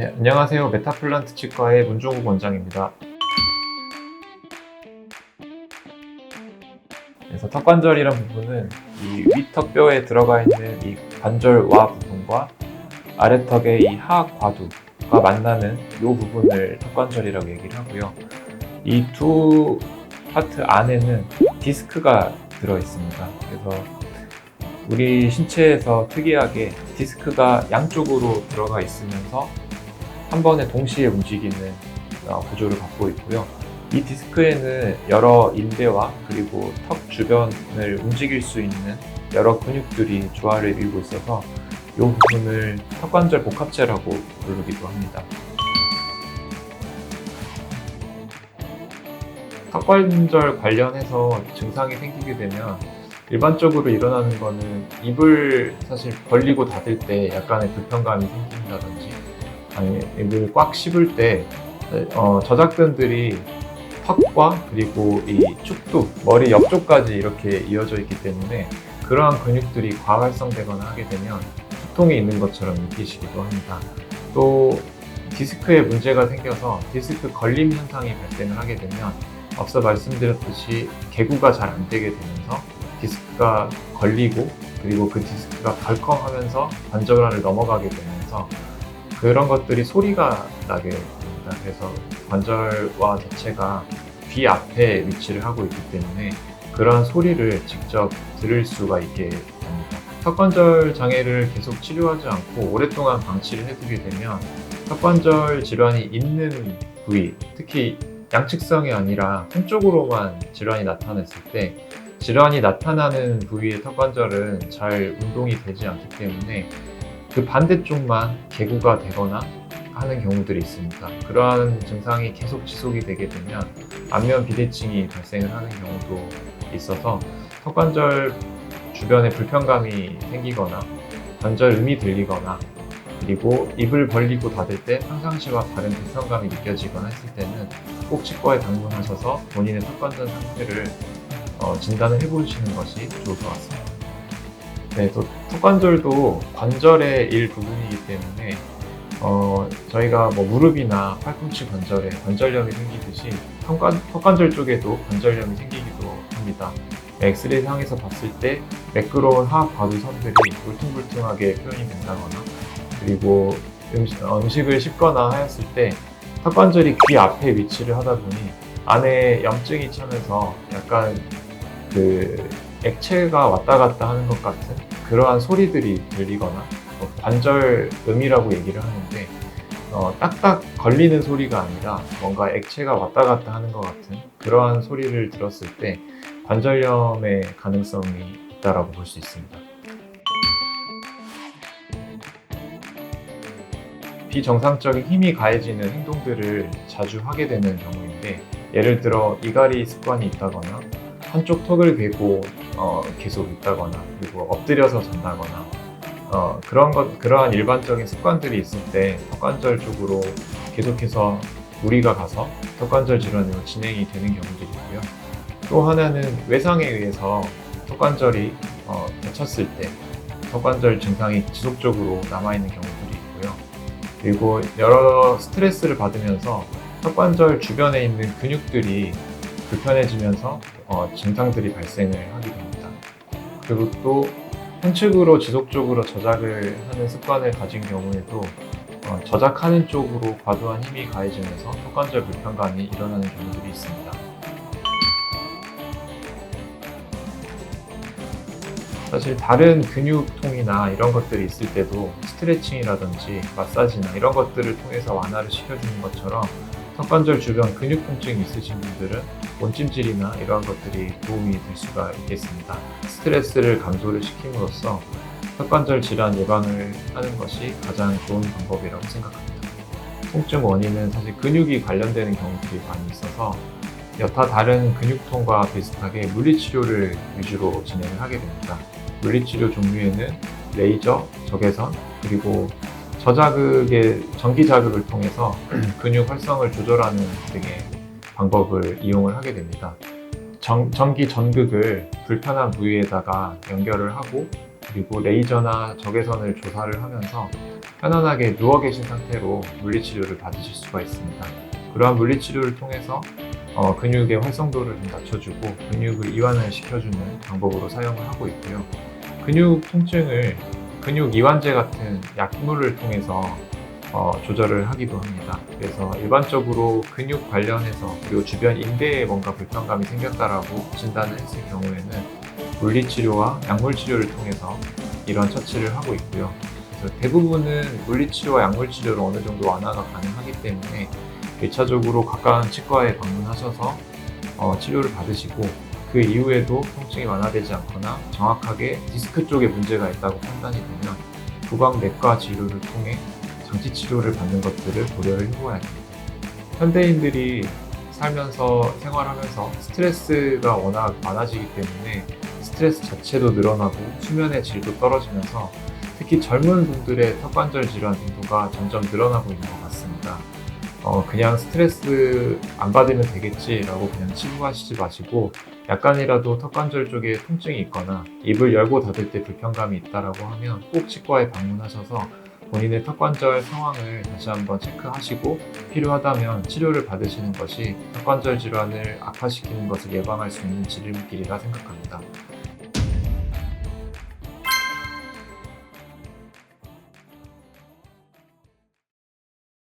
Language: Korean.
네, 안녕하세요. 메타플란트 치과의 문종국 원장입니다. 그래서 턱관절이란 부분은 이 위턱뼈에 들어가 있는 이 관절와 부분과 아래턱의 이 하악과두가 만나는 이 부분을 턱관절이라고 얘기를 하고요. 이 두 파트 안에는 디스크가 들어 있습니다. 그래서 우리 신체에서 특이하게 디스크가 양쪽으로 들어가 있으면서 한 번에 동시에 움직이는 구조를 갖고 있고요. 이 디스크에는 여러 인대와 그리고 턱 주변을 움직일 수 있는 여러 근육들이 조화를 이루고 있어서 이 부분을 턱관절 복합체라고 부르기도 합니다. 턱관절 관련해서 증상이 생기게 되면 일반적으로 일어나는 거는 입을 사실 벌리고 닫을 때 약간의 불편감이 생긴다든지 아니면 입을 꽉 씹을 때 저작근들이 턱과 그리고 이 축두, 머리 옆쪽까지 이렇게 이어져 있기 때문에 그러한 근육들이 과활성되거나 하게 되면 두통이 있는 것처럼 느끼시기도 합니다. 또 디스크에 문제가 생겨서 디스크 걸림 현상이 발생을 하게 되면 앞서 말씀드렸듯이 개구가 잘 안 되게 되면서 디스크가 걸리고 그리고 그 디스크가 덜컹하면서 관절화를 넘어가게 되면서 그런 것들이 소리가 나게 됩니다. 그래서 관절화 자체가 귀 앞에 위치를 하고 있기 때문에 그러한 소리를 직접 들을 수가 있게 됩니다. 턱관절 장애를 계속 치료하지 않고 오랫동안 방치를 해두게 되면 턱관절 질환이 있는 부위, 특히 양측성이 아니라 한쪽으로만 질환이 나타났을 때 질환이 나타나는 부위의 턱관절은 잘 운동이 되지 않기 때문에 그 반대쪽만 개구가 되거나 하는 경우들이 있습니다. 그러한 증상이 계속 지속이 되게 되면 안면 비대칭이 발생을 하는 경우도 있어서 턱관절 주변에 불편감이 생기거나 관절음이 들리거나 그리고 입을 벌리고 닫을 때 평상시와 다른 불편감이 느껴지거나 했을 때는 꼭 치과에 방문하셔서 본인의 턱관절 상태를 진단을 해보시는 것이 좋을 것 같습니다. 네, 또 턱관절도 관절의 일부분이기 때문에 저희가 뭐 무릎이나 팔꿈치 관절에 관절염이 생기듯이 턱관절 쪽에도 관절염이 생기기도 합니다. 엑스레이 상에서 봤을 때 매끄러운 하악과두 선들이 울퉁불퉁하게 표현이 된다거나 그리고 음식을 씹거나 하였을 때 턱관절이 귀 앞에 위치를 하다 보니 안에 염증이 차면서 약간 그 액체가 왔다 갔다 하는 것 같은 그러한 소리들이 들리거나 관절음이라고 얘기를 하는데 딱딱 걸리는 소리가 아니라 뭔가 액체가 왔다 갔다 하는 것 같은 그러한 소리를 들었을 때 관절염의 가능성이 있다고 볼 수 있습니다. 비정상적인 힘이 가해지는 행동들을 자주 하게 되는 경우인데 예를 들어 이갈이 습관이 있다거나 한쪽 턱을 괴고 계속 있다거나 그리고 엎드려서 잔다거나 그러한 일반적인 습관들이 있을 때 턱관절 쪽으로 계속해서 무리가 가서 턱관절 질환으로 진행이 되는 경우들이 있고요. 또 하나는 외상에 의해서 턱관절이 다쳤을 때 턱관절 증상이 지속적으로 남아있는 경우들이 있고요. 그리고 여러 스트레스를 받으면서 턱관절 주변에 있는 근육들이 불편해지면서 증상들이 발생을 하게 됩니다. 그리고 또 한측으로 지속적으로 저작을 하는 습관을 가진 경우에도 저작하는 쪽으로 과도한 힘이 가해지면서 턱관절 불편감이 일어나는 경우들이 있습니다. 사실 다른 근육통이나 이런 것들이 있을 때도 스트레칭이라든지 마사지나 이런 것들을 통해서 완화를 시켜주는 것처럼 턱관절 주변 근육 통증이 있으신 분들은 온찜질이나 이러한 것들이 도움이 될 수가 있겠습니다. 스트레스를 감소를 시킴으로써 턱관절 질환 예방을 하는 것이 가장 좋은 방법이라고 생각합니다. 통증 원인은 사실 근육이 관련되는 경우들이 많이 있어서 여타 다른 근육통과 비슷하게 물리치료를 위주로 진행을 하게 됩니다. 물리치료 종류에는 레이저, 적외선, 그리고 저자극의 전기자극을 통해서 근육 활성을 조절하는 등의 방법을 이용을 하게 됩니다. 전기 전극을 불편한 부위에다가 연결을 하고 그리고 레이저나 적외선을 조사를 하면서 편안하게 누워 계신 상태로 물리치료를 받으실 수가 있습니다. 그러한 물리치료를 통해서 근육의 활성도를 좀 낮춰주고 근육을 이완을 시켜주는 방법으로 사용을 하고 있고요. 근육 통증을 근육 이완제 같은 약물을 통해서 조절을 하기도 합니다. 그래서 일반적으로 근육 관련해서 그리고 주변 인대에 뭔가 불편감이 생겼다라고 진단을 했을 경우에는 물리치료와 약물치료를 통해서 이런 처치를 하고 있고요. 그래서 대부분은 물리치료와 약물치료로 어느 정도 완화가 가능하기 때문에 1차적으로 가까운 치과에 방문하셔서 치료를 받으시고 그 이후에도 통증이 완화되지 않거나 정확하게 디스크 쪽에 문제가 있다고 판단이 되면 구강내과 진료를 통해 장치 치료를 받는 것들을 고려를 해보아야 됩니다. 현대인들이 살면서 생활하면서 스트레스가 워낙 많아지기 때문에 스트레스 자체도 늘어나고 수면의 질도 떨어지면서 특히 젊은 분들의 턱관절 질환 빈도가 점점 늘어나고 있는 것 같습니다. 그냥 스트레스 안 받으면 되겠지라고 그냥 치부하시지 마시고 약간이라도 턱관절 쪽에 통증이 있거나 입을 열고 닫을 때 불편감이 있다라고 하면 꼭 치과에 방문하셔서 본인의 턱관절 상황을 다시 한번 체크하시고 필요하다면 치료를 받으시는 것이 턱관절 질환을 악화시키는 것을 예방할 수 있는 지름길이라 생각합니다.